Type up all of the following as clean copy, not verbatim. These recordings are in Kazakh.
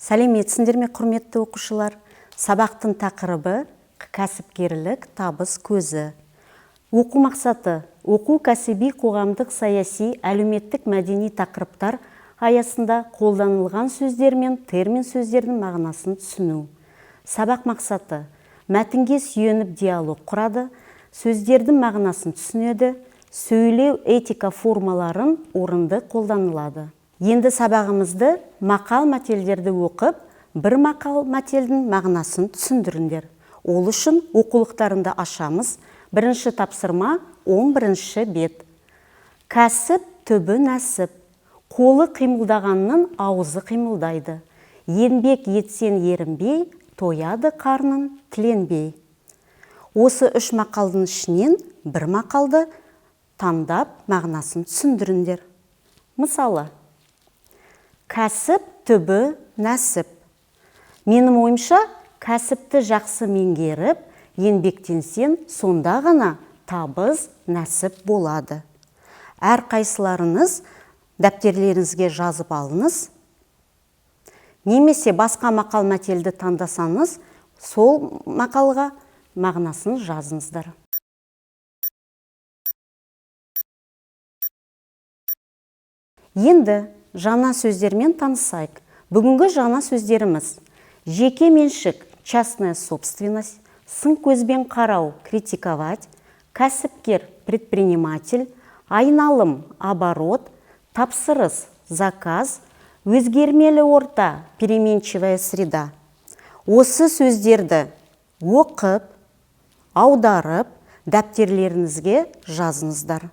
Сәлеметсіңдер ме, құрметті оқушылар? Сабақтың тақырыбы кәсіпкерлік табыс көзі. Оқу мақсаты оқу кәсіби, қоғамдық, саяси, әлеуметтік, мәдени тақырыптар аясында қолданылған сөздер мен термин сөздердің мағынасын түсіну. Сабақ мақсаты мәтінге сүйеніп диалог құрады, сөздердің мағынасын түсінеді, сөйлеу этика формаларын орынды қолданылады. Енді сабағымызды мақал мәтелдерді оқып, бір мақал мәтелдің мағынасын түсіндіріңдер. Ол үшін оқулықтарында ашамыз. Бірінші тапсырма 11-ші бет. Кәсіп түбі нәсіп. Қолы қимылдағанның аузы қимылдайды. Еңбек етсен ерінбей, тояды қарнын тіленбей. Осы үш мақалдың ішінен бір мақалды таңдап мағынасын түсіндіріңдер. Мысалы, кәсіп түбі нәсіп. Менің ойымша, кәсіпті жақсы меңгеріп, еңбектенсен, сонда ғана табыс нәсіп болады. Әрқайсыларыңыз дәптерлеріңізге жазып алыңыз. Немесе басқа мақал мәтелді таңдасаңыз, сол мақалға мағынасын жазыңыздар. Енді жаңа сөздермен танысайық. Бүгінгі жаңа сөздеріміз: жеке меншік, частная собственность, сын көзбен қарау, критиковать, кәсіпкер, предприниматель, айналым, оборот, тапсырыс, заказ, өзгермелі орта, переменчивая среда. Осы сөздерді оқып, аударып, дәптерлеріңізге жазыңыздар.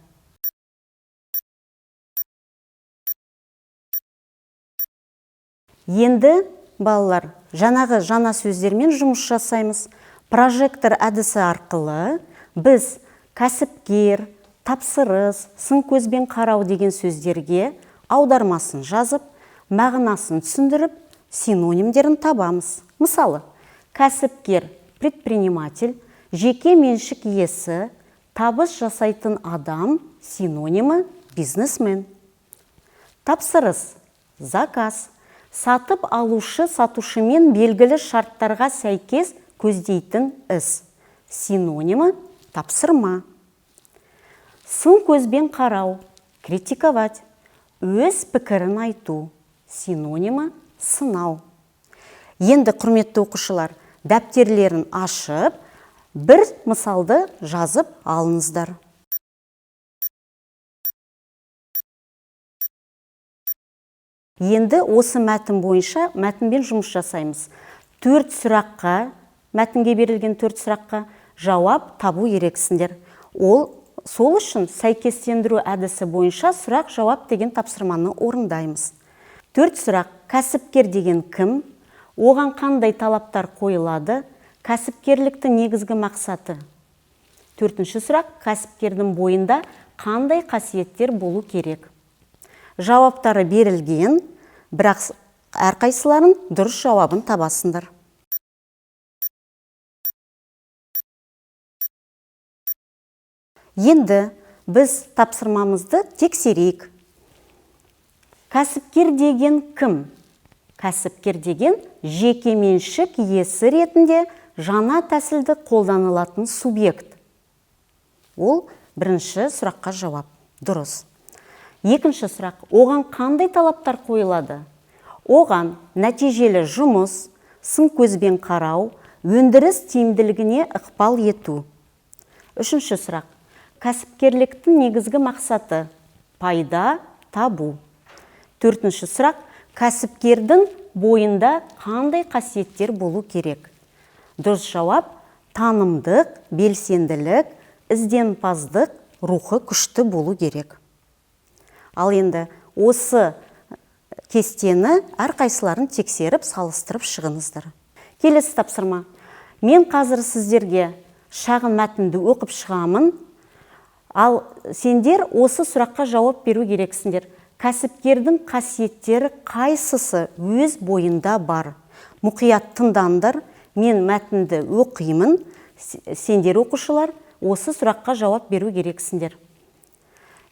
Енді, балалар, жаңа сөздермен жұмыс жасаймыз. Прожектор әдісі арқылы біз кәсіпкер, тапсырыс, сын көзбен қарау деген сөздерге аудармасын жазып, мағынасын түсіндіріп, синонимдерін табамыз. Мысалы, кәсіпкер, предприниматель, жеке меншік иесі, табыс жасайтын адам, синонимі бизнесмен. Тапсырыс, заказ, сатып алушы сатушымен белгілі шарттарға сәйкес көздейтін іс, синонимі тапсырма. Сын көзбен қарау, критиковать, өз пікірін айту, синонимі сынау. Енді, құрметті оқушылар, дәптерлерін ашып, бір мысалды жазып алыңыздар. Енді осы мәтін бойынша мәтінбен жұмыс жасаймыз. 4 сұраққа, мәтінге берілген 4 сұраққа жауап табу керексіңдер. Сол үшін сәйкестендіру әдісі бойынша сұрақ-жауап деген тапсырманы орындаймыз. 4 сұрақ: кәсіпкер деген кім? Оған қандай талаптар қойылады? Кәсіпкерліктің негізгі мақсаты. 4-ші сұрақ: кәсіпкердің бойында қандай қасиеттер болу керек? Жауаптары берілген, бірақ әрқайсыларын дұрыс жауабын табасыңдар. Енді біз тапсырмамызды тексерейік. Кәсіпкер деген кім? Кәсіпкер деген жеке меншік иесі ретінде жаңа тәсілді қолданылатын субъект. Ол бірінші сұраққа жауап. Дұрыс. Екінші сұрақ: оған қандай талаптар қойылады? Оған нәтижелі жұмыс, сын көзбен қарау, өндіріс тиімділігіне ықпал ету. Үшінші сұрақ: кәсіпкерліктің негізгі мақсаты, пайда табу. Төртінші сұрақ: кәсіпкердің бойында қандай қасиеттер болу керек? Дұрыс жауап: танымдық, белсенділік, ізденімпаздық, рухы күшті болу керек. Ал енді осы кестені әрқайсыларын тексеріп, салыстырып шығыңыздар. Келесі тапсырма: мен қазір сіздерге шағын мәтінді оқып шығамын, ал сендер осы сұраққа жауап беру керексіңдер. Кәсіпкердің қасиеттері қайсысы өз бойында бар? Мұқият тыңдаңдар, мен мәтінді оқимын, сендер оқушылар осы сұраққа жауап беру керексіңдер.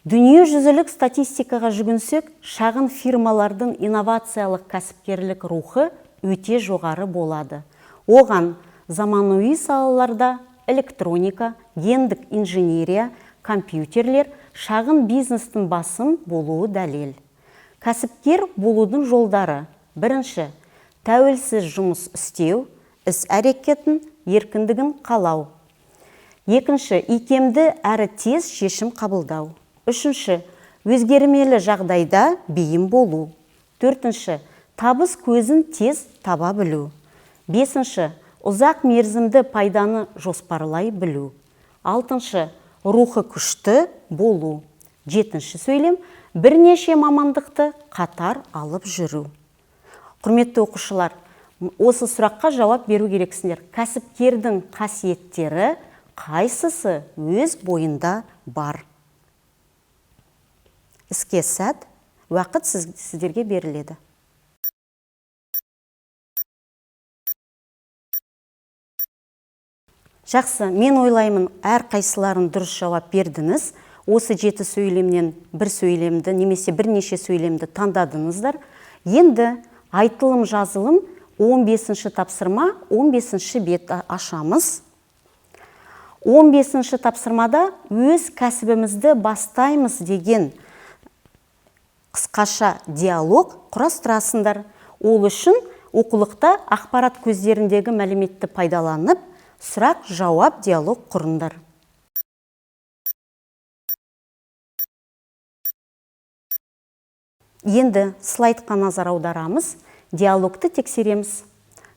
Дүниежүзілік статистикаға жүгінсек, шағын фирмалардың инновациялық кәсіпкерлік рухы өте жоғары болады. Оған заманауи салаларда электроника, гендік инженерия, компьютерлер, шағын бизнестің басым болуы дәлел. Кәсіпкер болудың жолдары: бірінші, тәуелсіз жұмыс істеу, іс әрекетін, еркіндігін қалау. Екінші, икемді әрі тез шешім қабылдау. Үшінші, өзгермелі жағдайда бейім болу. Төртінші, табыс көзін тез таба білу. Бесінші, ұзақ мерзімді пайданы жоспарлай білу. Алтыншы, рухы күшті болу. Жетінші сөйлем: бірнеше мамандықты қатар алып жүру. Құрметті оқушылар, осы сұраққа жауап беру керексіңдер. Кәсіпкердің қасиеттері қайсысы өз бойында бар? Іске сәт, уақыт сіздерге беріледі. Жақсы, мен ойлаймын, әр қайсыларын дұрыс жауап бердіңіз. Осы 7 сөйлемнен бір сөйлемді, немесе бірнеше сөйлемді таңдадыңыздар. Енді айтылым жазылым 15-ші тапсырма, 15-ші бет ашамыз. 15-ші тапсырмада өз кәсібімізді бастаймыз деген қысқаша диалог құрастырасыңдар. Ол үшін оқулықта ақпарат көздеріндегі мәліметті пайдаланып, сұрақ-жауап диалог құрыңдар. Енді слайдқа назар аударамыз, диалогты тексереміз.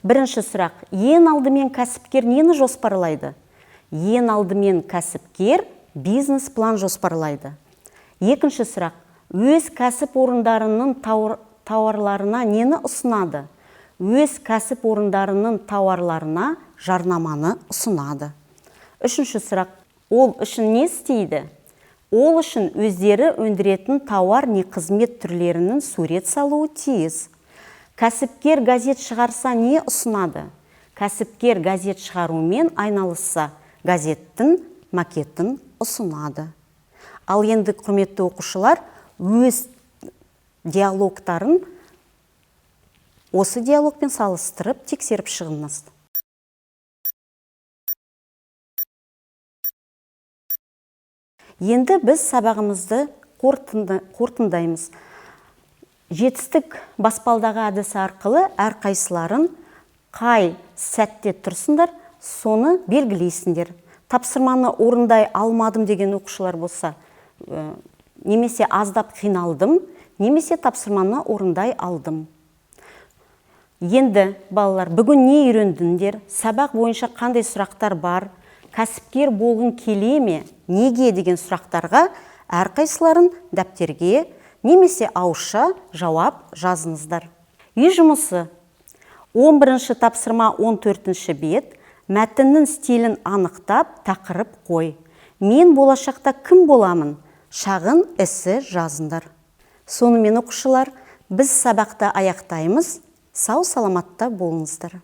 Бірінші сұрақ: ең алдымен кәсіпкер нені жоспарлайды? Ең алдымен кәсіпкер бизнес-план жоспарлайды. Екінші сұрақ: өз кәсіп орындарының тауарларына нені ұсынады? Өз кәсіп орындарының тауарларына жарнаманы ұсынады. Үшінші сұрақ: ол үшін не істейді? Ол үшін өздері өндіретін тауар не қызмет түрлерінің сурет салуы тиіс. Кәсіпкер газет шығарса не ұсынады? Кәсіпкер газет шығарумен айналысса, газеттің макетін ұсынады. Ал енді, құрметті оқушылар, өз диалогтарын осы диалогпен салыстырып тексеріп шығыңыз. Енді біз сабағымызды қорытындаймыз. Жетістік баспалдағы әдісі арқылы әрқайсыларын қай сәтте тұрсыңдар, соны белгілейсіңдер. Тапсырманы орындай алмадым деген оқушылар болса, немесе аздап қиналдым, немесе тапсырманы орындай алдым. Енді, балалар, бүгін не үйрендіңдер? Сабақ бойынша қандай сұрақтар бар? Кәсіпкер болғың келе ме? Неге деген сұрақтарға әрқайсыларын дәптерге немесе ауызша жауап жазыңыздар. Үй жұмысы. 11-ші тапсырма 14-ші бет. Мәтіннің стилін анықтап, тақырып қой. Мен болашақта кім боламын? Шағын эссе жазыңдар. Сонымен оқушылар, біз сабақты аяқтаймыз. Сау саламатта болыңыздар.